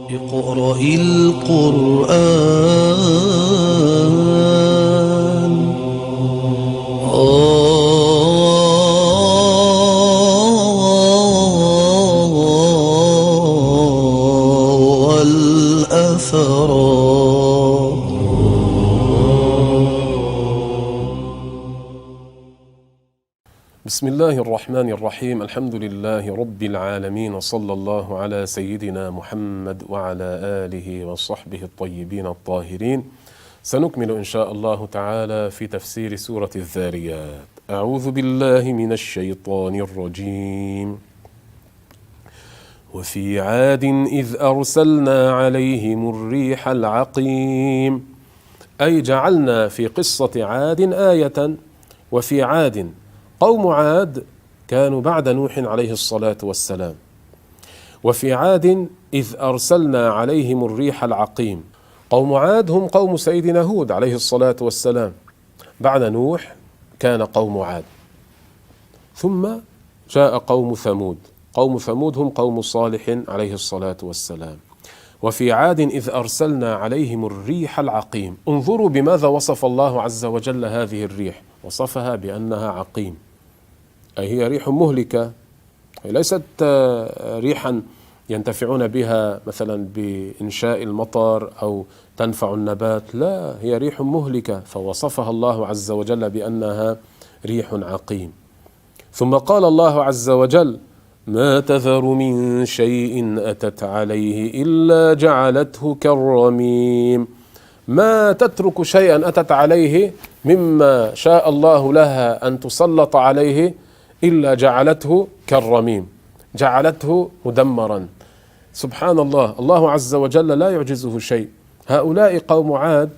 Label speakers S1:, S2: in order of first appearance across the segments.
S1: اقرأ القرآن. والأثرى.
S2: بسم الله الرحمن الرحيم. الحمد لله رب العالمين، وصلى الله على سيدنا محمد وعلى آله وصحبه الطيبين الطاهرين. سنكمل إن شاء الله تعالى في تفسير سورة الذاريات. أعوذ بالله من الشيطان الرجيم. وفي عاد إذ أرسلنا عليهم الريح العقيم، أي جعلنا في قصة عاد آية. وفي عاد، قوم عاد كانوا بعد نوح عليه الصلاة والسلام. وفي عاد إذ أرسلنا عليهم الريح العقيم، قوم عاد هم قوم سيدنا هود عليه الصلاة والسلام. بعد نوح كان قوم عاد، ثم جاء قوم ثمود. قوم ثمود هم قوم صالح عليه الصلاة والسلام. وفي عاد إذ أرسلنا عليهم الريح العقيم. انظروا بماذا وصف الله عز وجل هذه الريح. وصفها بأنها عقيم، أي هي ريح مهلكة، هي ليست ريحا ينتفعون بها مثلا بإنشاء المطر أو تنفع النبات، لا، هي ريح مهلكة، فوصفها الله عز وجل بأنها ريح عقيم. ثم قال الله عز وجل: ما تذر من شيء أتت عليه إلا جعلته كالرميم. ما تترك شيئا أتت عليه مما شاء الله لها أن تسلط عليه إلا جعلته كالرميم، جعلته مدمرا. سبحان الله، الله عز وجل لا يعجزه شيء. هؤلاء قوم عاد،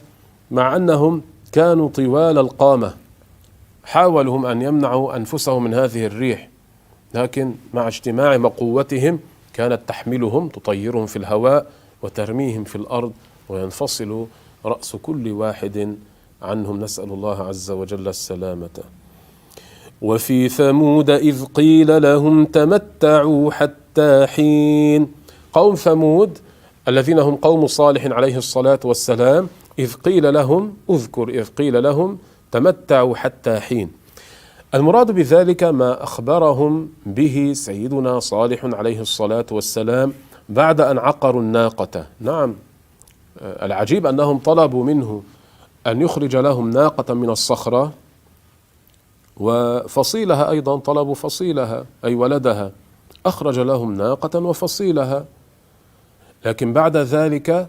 S2: مع أنهم كانوا طوال القامة، حاولوا هم أن يمنعوا أنفسهم من هذه الريح، لكن مع اجتماع قوتهم كانت تحملهم، تطيرهم في الهواء وترميهم في الأرض، وينفصل رأس كل واحد عنهم، نسأل الله عز وجل السلامة. وفي ثمود إذ قيل لهم تمتعوا حتى حين، قوم ثمود الذين هم قوم صالح عليه الصلاة والسلام، إذ قيل لهم، اذكر إذ قيل لهم تمتعوا حتى حين. المراد بذلك ما أخبرهم به سيدنا صالح عليه الصلاة والسلام بعد أن عقروا الناقة. نعم، العجيب أنهم طلبوا منه أن يخرج لهم ناقة من الصخرة، وفصيلها أيضا طلبوا فصيلها أي ولدها، أخرج لهم ناقة وفصيلها، لكن بعد ذلك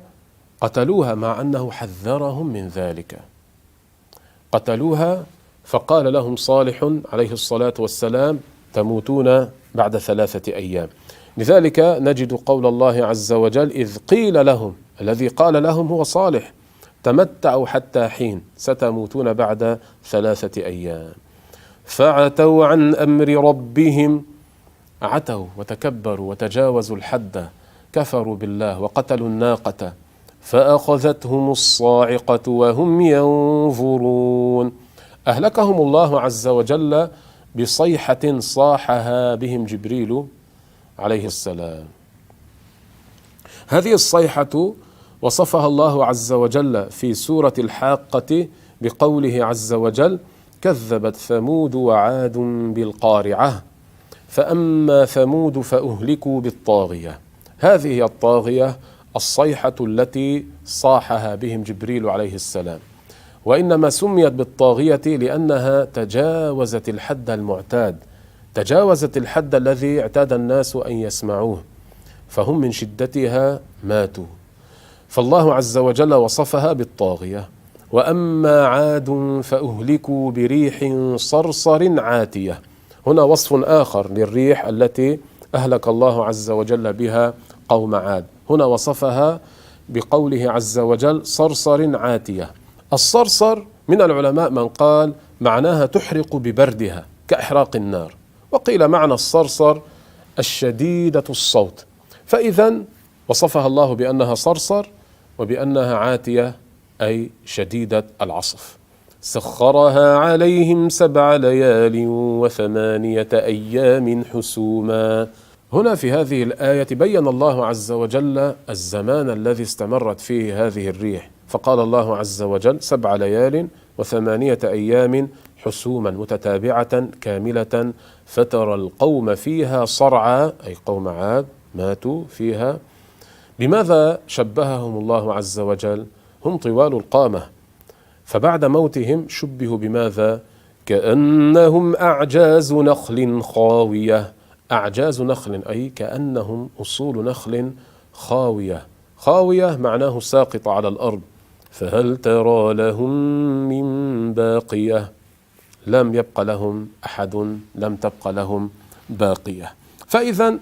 S2: قتلوها، مع أنه حذرهم من ذلك. قتلوها، فقال لهم صالح عليه الصلاة والسلام: تموتون بعد 3 أيام. لذلك نجد قول الله عز وجل: إذ قيل لهم، الذي قال لهم هو صالح: تمتعوا حتى حين، ستموتون بعد 3 أيام. فعتوا عن أمر ربهم، عتوا وتكبروا وتجاوزوا الحد، كفروا بالله وقتلوا الناقة، فأخذتهم الصاعقة وهم ينظرون. أهلكهم الله عز وجل بصيحة صاحها بهم جبريل عليه السلام. هذه الصيحة وصفها الله عز وجل في سورة الحاقة بقوله عز وجل: كذبت ثمود وعاد بالقارعة، فأما ثمود فأهلكوا بالطاغية. هذه هي الطاغية، الصيحة التي صاحها بهم جبريل عليه السلام. وإنما سميت بالطاغية لأنها تجاوزت الحد المعتاد، تجاوزت الحد الذي اعتاد الناس أن يسمعوه، فهم من شدتها ماتوا. فالله عز وجل وصفها بالطاغية. وأما عاد فأهلكوا بريح صرصر عاتية. هنا وصف آخر للريح التي أهلك الله عز وجل بها قوم عاد. هنا وصفها بقوله عز وجل: صرصر عاتية. الصرصر من العلماء من قال معناها تحرق ببردها كإحراق النار، وقيل معنى الصرصر الشديدة الصوت. فإذا وصفها الله بأنها صرصر وبأنها عاتية، أي شديدة العصف. سخرها عليهم 7 ليال و8 أيام حسوما. هنا في هذه الآية بين الله عز وجل الزمان الذي استمرت فيه هذه الريح، فقال الله عز وجل 7 ليال و8 أيام حسوما متتابعة كاملة فترى القوم فيها صرعى، أي قوم عاد ماتوا فيها. بماذا شبههم الله عز وجل؟ هم طوال القامة، فبعد موتهم شبهوا بماذا؟ كأنهم أعجاز نخل خاوية. أعجاز نخل أي كأنهم أصول نخل خاوية. خاوية معناه ساقط على الأرض. فهل ترى لهم من باقية؟ لم يبق لهم أحد، لم تبق لهم باقية. فإذا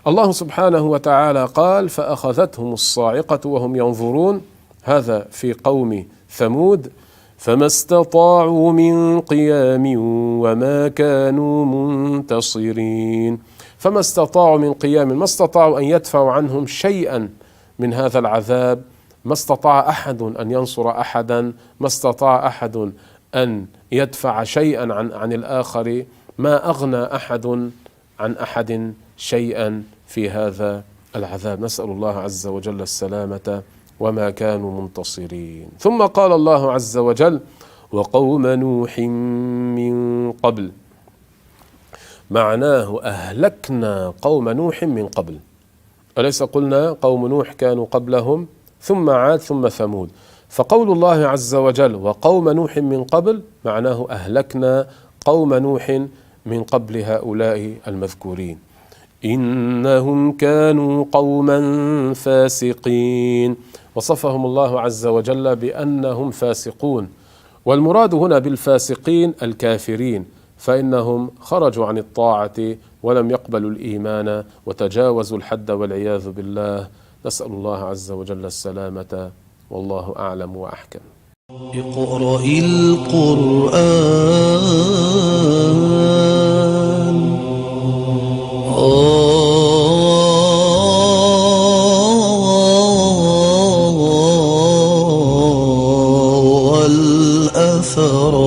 S2: الله سبحانه وتعالى قال فأخذتهم الصاعقة وهم ينظرون، هذا في قوم ثمود، فما استطاعوا من قيام وما كانوا منتصرين. فما استطاعوا من قيام، ما استطاعوا أن يدفعوا عنهم شيئا من هذا العذاب، ما استطاع أحد أن ينصر أحدا، ما استطاع أحد أن يدفع شيئا عن الآخر، ما أغنى أحد عن أحد شيئا في هذا العذاب. نسأل الله عز وجل السلامة، وما كانوا منتصرين. ثم قال الله عز وجل وقوم نوح من قبل، معناه أهلكنا قوم نوح من قبل. أليس قلنا قوم نوح كانوا قبلهم ثم عاد ثم ثمود؟ فقول الله عز وجل وقوم نوح من قبل معناه أهلكنا قوم نوح من قبل هؤلاء المذكورين. إنهم كانوا قوما فاسقين، وصفهم الله عز وجل بأنهم فاسقون، والمراد هنا بالفاسقين الكافرين، فإنهم خرجوا عن الطاعة ولم يقبلوا الإيمان وتجاوزوا الحد والعياذ بالله. نسأل الله عز وجل السلامة، والله أعلم وأحكم.
S1: اقرأ القرآن والأثران